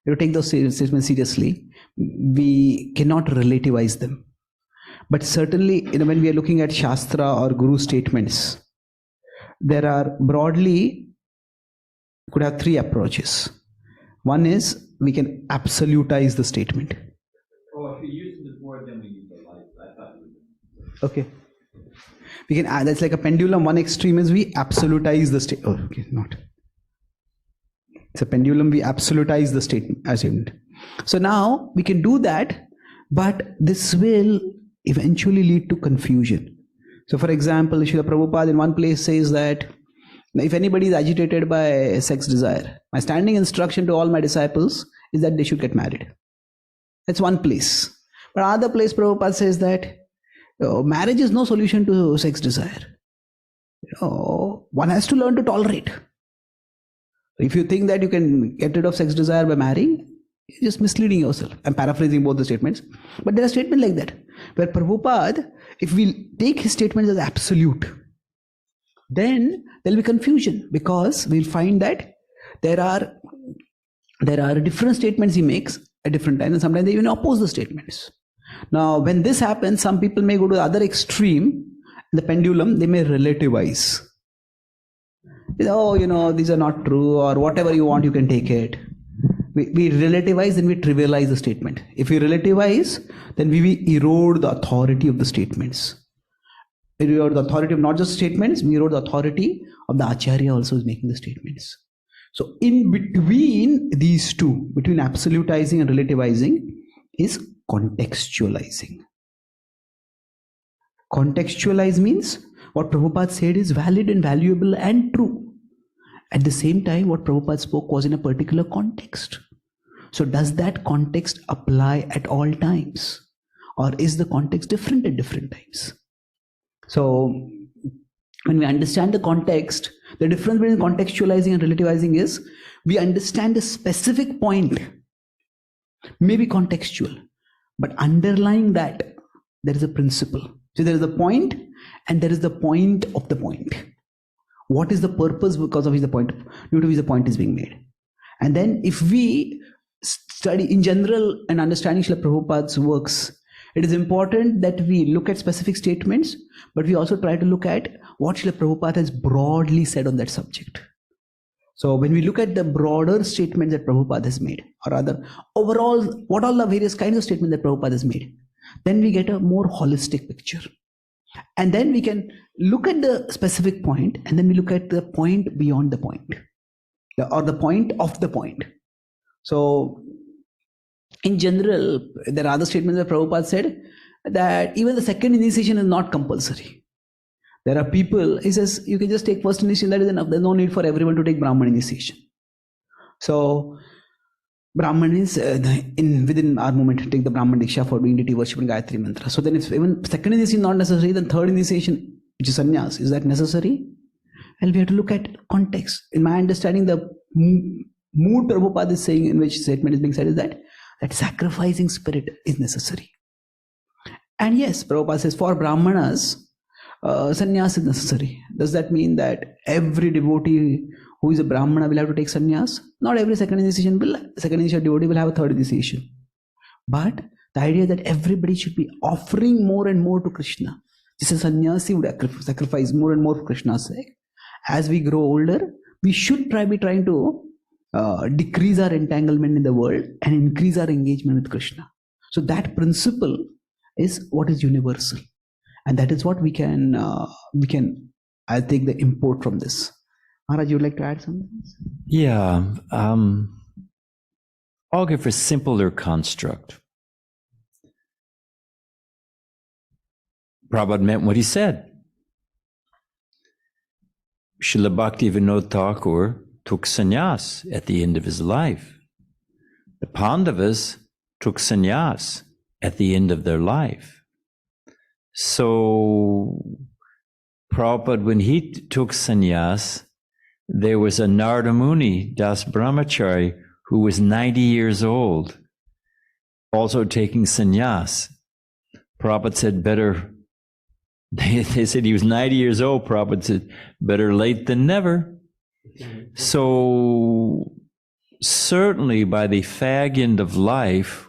You take those statements seriously. We cannot relativize them. But certainly, when we are looking at Shastra or Guru statements, there are broadly, could have 3 approaches. One is, we can absolutize the statement. Oh, if you're using the word, then we use the light. I thought you were. Okay. We can add, that's like a pendulum. One extreme is we absolutize the statement. Oh, okay, not. It's a pendulum, we absolutize the statement. So now we can do that, but this will eventually lead to confusion. So for example, Srila Prabhupada in one place says that if anybody is agitated by sex desire, my standing instruction to all my disciples is that they should get married. That's one place. But another place Prabhupada says that marriage is no solution to sex desire. One has to learn to tolerate. If you think that you can get rid of sex desire by marrying, you're just misleading yourself. I'm paraphrasing both the statements. But there are statements like that, where Prabhupada, if we take his statements as absolute, then there'll be confusion, because we'll find that there are different statements he makes at different times, and sometimes they even oppose the statements. Now, when this happens, some people may go to the other extreme, the pendulum, they may relativize. These are not true, or whatever you want, you can take it. We relativize, then we trivialize the statement. If we relativize, then we erode the authority of the statements. We erode the authority of not just statements, we erode the authority of the Acharya also is making the statements. So in between these two, between absolutizing and relativizing, is contextualizing. Contextualize means what Prabhupada said is valid and valuable and true. At the same time, what Prabhupada spoke was in a particular context. So does that context apply at all times? Or is the context different at different times? So when we understand the context, the difference between contextualizing and relativizing is we understand a specific point, maybe contextual, but underlying that there is a principle. So there is a point and there is the point of the point. What is the purpose because of which the point, due to which the point is being made? And then if we study in general and understanding Srila Prabhupada's works, it is important that we look at specific statements, but we also try to look at what Srila Prabhupada has broadly said on that subject. So when we look at the broader statements that Prabhupada has made, or rather overall, what all the various kinds of statements that Prabhupada has made, then we get a more holistic picture. And then we can look at the specific point, and then we look at the point beyond the point, or the point of the point. So in general, there are other statements that Prabhupada said that even the second initiation is not compulsory. There are people, he says, you can just take first initiation, that is enough. There's no need for everyone to take Brahman initiation. So Brahman is within our movement, take the Brahman Diksha for doing deity worship and Gayatri Mantra. So then if even second initiation is not necessary, then third initiation, which is sannyas, is that necessary? Well, we have to look at context. In my understanding, the mood Prabhupada is saying in which statement is being said is that sacrificing spirit is necessary. And yes, Prabhupada says for Brahmanas, sannyas is necessary. Does that mean that every devotee who is a Brahmana will have to take sannyas? Not every second initiation devotee will have a third initiation. But the idea that everybody should be offering more and more to Krishna. This is sannyāsī would sacrifice more and more for Krishna's sake. As we grow older, we should be trying to decrease our entanglement in the world and increase our engagement with Krishna. So that principle is what is universal. And that is what we can I'll take the import from this. Maharaj, you would like to add something? Yeah. I'll give a simpler construct. Prabhupada meant what he said. Srila Bhakti Vinod Thakur took sannyas at the end of his life. The Pandavas took sannyas at the end of their life. So Prabhupada, when he took sannyas, there was a Narada Muni, Das Brahmachari, who was 90 years old, also taking sannyas. Prabhupada said, they said he was 90 years old. Prabhupada said, better late than never. So certainly by the fag end of life,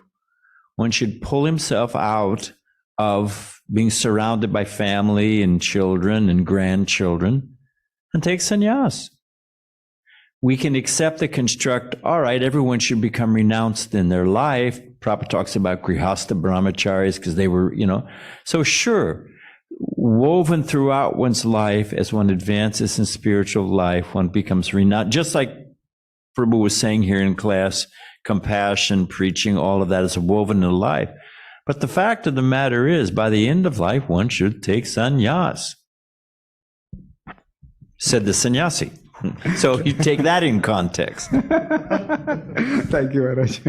one should pull himself out of being surrounded by family and children and grandchildren and take sannyas. We can accept the construct, all right, everyone should become renounced in their life. Prabhupada talks about grihasta brahmacharis because they were, so sure, woven throughout one's life as one advances in spiritual life, one becomes renounced. Just like Prabhu was saying here in class, compassion, preaching, all of that is woven into life. But the fact of the matter is, by the end of life, one should take sannyas, said the sannyāsī. So you take that in context. Thank you, Maharaj.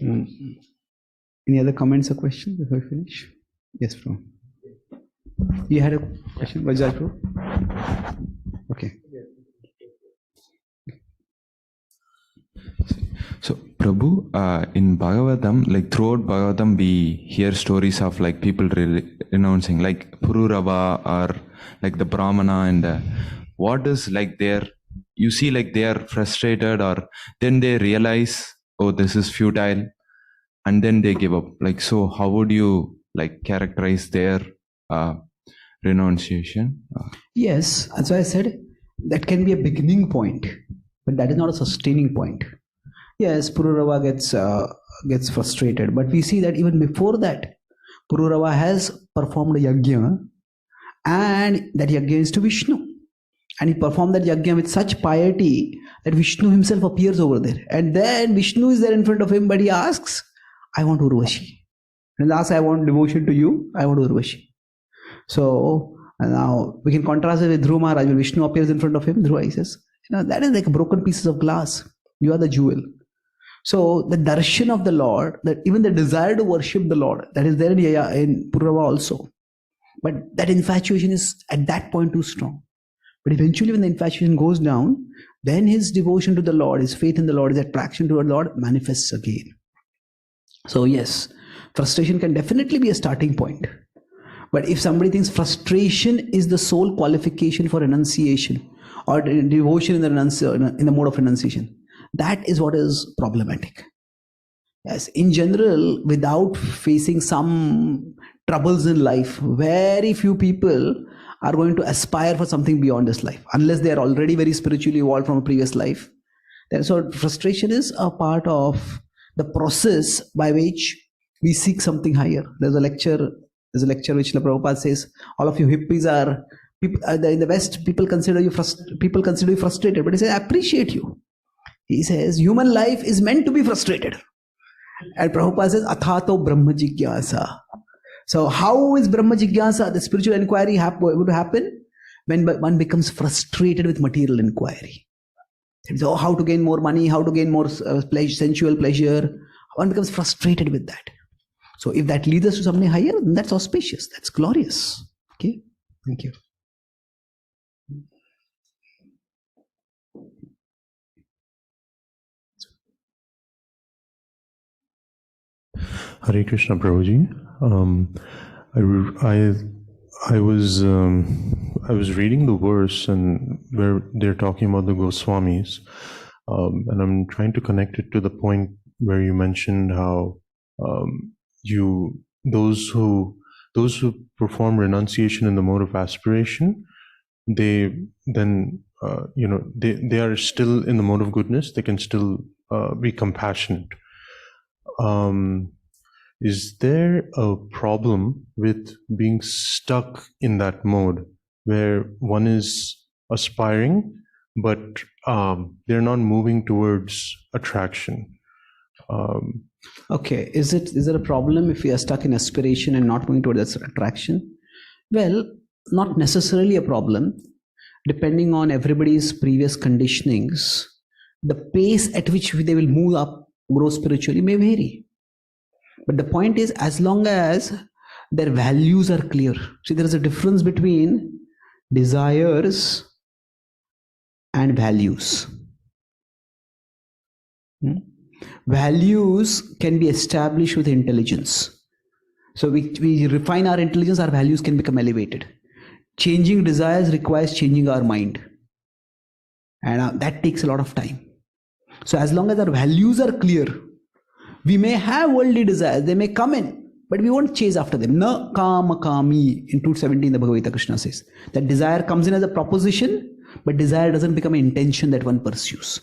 Any other comments or questions before we finish? Yes, bro. You had a question, Vajaj, bro? Okay. So, Prabhu, in Bhagavatam, throughout Bhagavatam, we hear stories of people renouncing, like Pururava or the Brahmana, and what is you see they are frustrated, or then they realize, oh, this is futile, and then they give up. So how would you characterize their renunciation? Yes, that's why I said that can be a beginning point, but that is not a sustaining point. Yes, Pururava gets frustrated, but we see that even before that, Pururava has performed a yajna, and that yajna is to Vishnu. And he performed that yajna with such piety that Vishnu himself appears over there. And then Vishnu is there in front of him, but he asks, I want Urvashi. And Dasa, I want devotion to you, I want Urvashi. So now we can contrast it with Dhruva Maharaj. When Vishnu appears in front of him, Dhruva, he says, that is like broken pieces of glass. You are the jewel. So the darshan of the Lord, that even the desire to worship the Lord, that is there in Purava also. But that infatuation is at that point too strong. But eventually when the infatuation goes down, then his devotion to the Lord, his faith in the Lord, his attraction to the Lord manifests again. So yes, frustration can definitely be a starting point. But if somebody thinks frustration is the sole qualification for renunciation or devotion in the mode of renunciation, that is what is problematic. Yes, in general, without facing some troubles in life, very few people are going to aspire for something beyond this life, unless they are already very spiritually evolved from a previous life. So frustration is a part of the process by which we seek something higher. There's a lecture which Prabhupada says, all of you hippies are, in the West, people consider you frustrated, but he says, I appreciate you. He says, human life is meant to be frustrated. And Prabhupada says, Athato Brahma Jigyasa. So how is Brahma Jigyasa, the spiritual inquiry, going to happen? When one becomes frustrated with material inquiry. So how to gain more money, how to gain more sensual pleasure. One becomes frustrated with that. So if that leads us to something higher, then that's auspicious, that's glorious. Okay, thank you. Hare Krishna, Prabhuji. I was reading the verse and where they're talking about the Gosvāmīs, and I'm trying to connect it to the point where you mentioned how those who perform renunciation in the mode of aspiration, they are still in the mode of goodness. They can still be compassionate. Is there a problem with being stuck in that mode where one is aspiring, but they're not moving towards attraction? Okay, is there a problem if we are stuck in aspiration and not moving towards attraction? Well, not necessarily a problem. Depending on everybody's previous conditionings, the pace at which they will move up, grow spiritually may vary. But the point is, as long as their values are clear. See, there is a difference between desires and values. Values can be established with intelligence. So we refine our intelligence, our values can become elevated. Changing desires requires changing our mind. And that takes a lot of time. So as long as our values are clear, we may have worldly desires, they may come in, but we won't chase after them. Na kama kami, in 217 the Bhagavad Gita Krishna says. That desire comes in as a proposition, but desire doesn't become an intention that one pursues.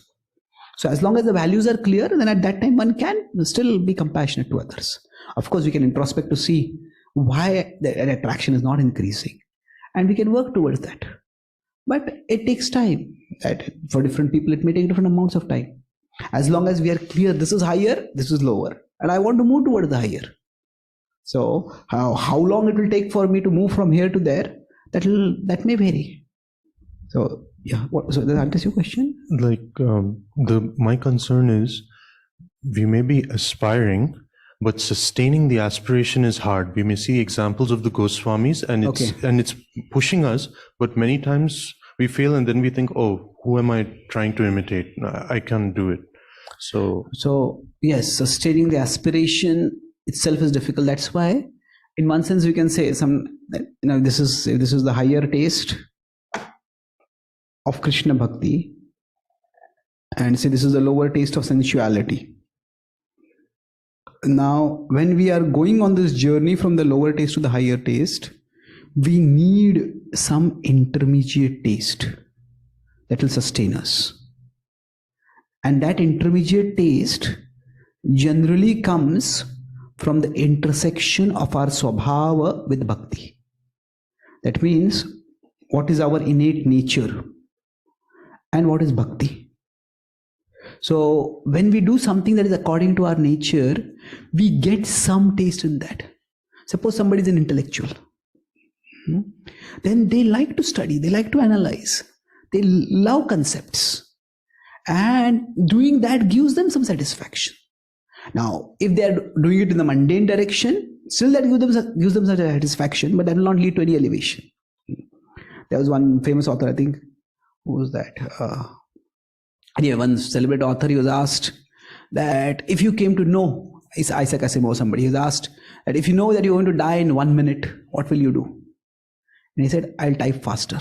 So as long as the values are clear, then at that time one can still be compassionate to others. Of course, we can introspect to see why the attraction is not increasing. And we can work towards that. But it takes time. For different people, it may take different amounts of time. As long as we are clear, this is higher, this is lower. And I want to move towards the higher. So how long it will take for me to move from here to there, that may vary. So yeah, so that answers your question? Like my concern is we may be aspiring, but sustaining the aspiration is hard. We may see examples of the Gosvāmīs and it's pushing us, but many times we fail and then we think, oh, who am I trying to imitate? I can't do it. So yes, sustaining the aspiration itself is difficult. That's why, in one sense, we can say this is the higher taste of Krishna Bhakti, and say this is the lower taste of sensuality. Now, when we are going on this journey from the lower taste to the higher taste, we need some intermediate taste that will sustain us. And that intermediate taste generally comes from the intersection of our swabhava with bhakti. That means, what is our innate nature and what is bhakti? So when we do something that is according to our nature, we get some taste in that. Suppose somebody is an intellectual. Then they like to study, they like to analyze, they love concepts. And doing that gives them some satisfaction. Now, if they are doing it in the mundane direction, still that gives them such a satisfaction, but that will not lead to any elevation. There was one famous author, I think, who was that? One celebrated author, he was asked that if you came to know, it's ISKCON or somebody, he was asked that if you know that you're going to die in 1 minute, what will you do? And he said, I'll type faster.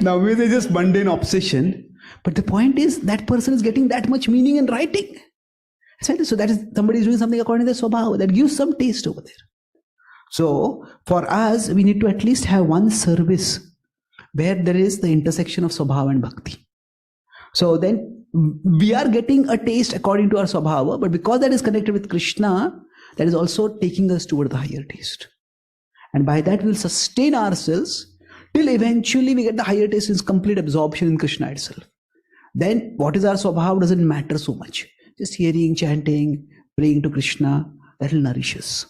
Now, maybe it's just mundane obsession, but the point is that person is getting that much meaning in writing. So that is, somebody is doing something according to their swabhava, that gives some taste over there. So for us, we need to at least have one service where there is the intersection of swabhava and bhakti. So then we are getting a taste according to our swabhava, but because that is connected with Krishna, that is also taking us toward the higher taste. And by that we'll sustain ourselves till eventually we get the higher taste in complete absorption in Krishna itself. Then what is our swabhava doesn't matter so much. Just hearing, chanting, praying to Krishna, that will nourish us.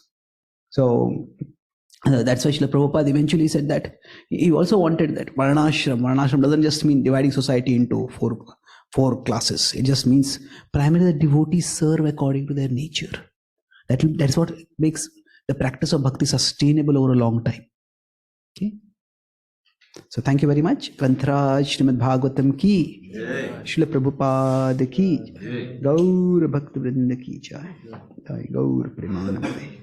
So that's why Srila Prabhupada eventually said that he also wanted that Varnashram. Varnashram doesn't just mean dividing society into four classes. It just means primarily the devotees serve according to their nature. That's what makes the practice of bhakti sustainable over a long time. Okay. So thank you very much. Grantaraj Srimad Bhagavatam ki, Srila Prabhupada ki, Gaur Bhakta Vrinda ki jai, Gaur Premanamade.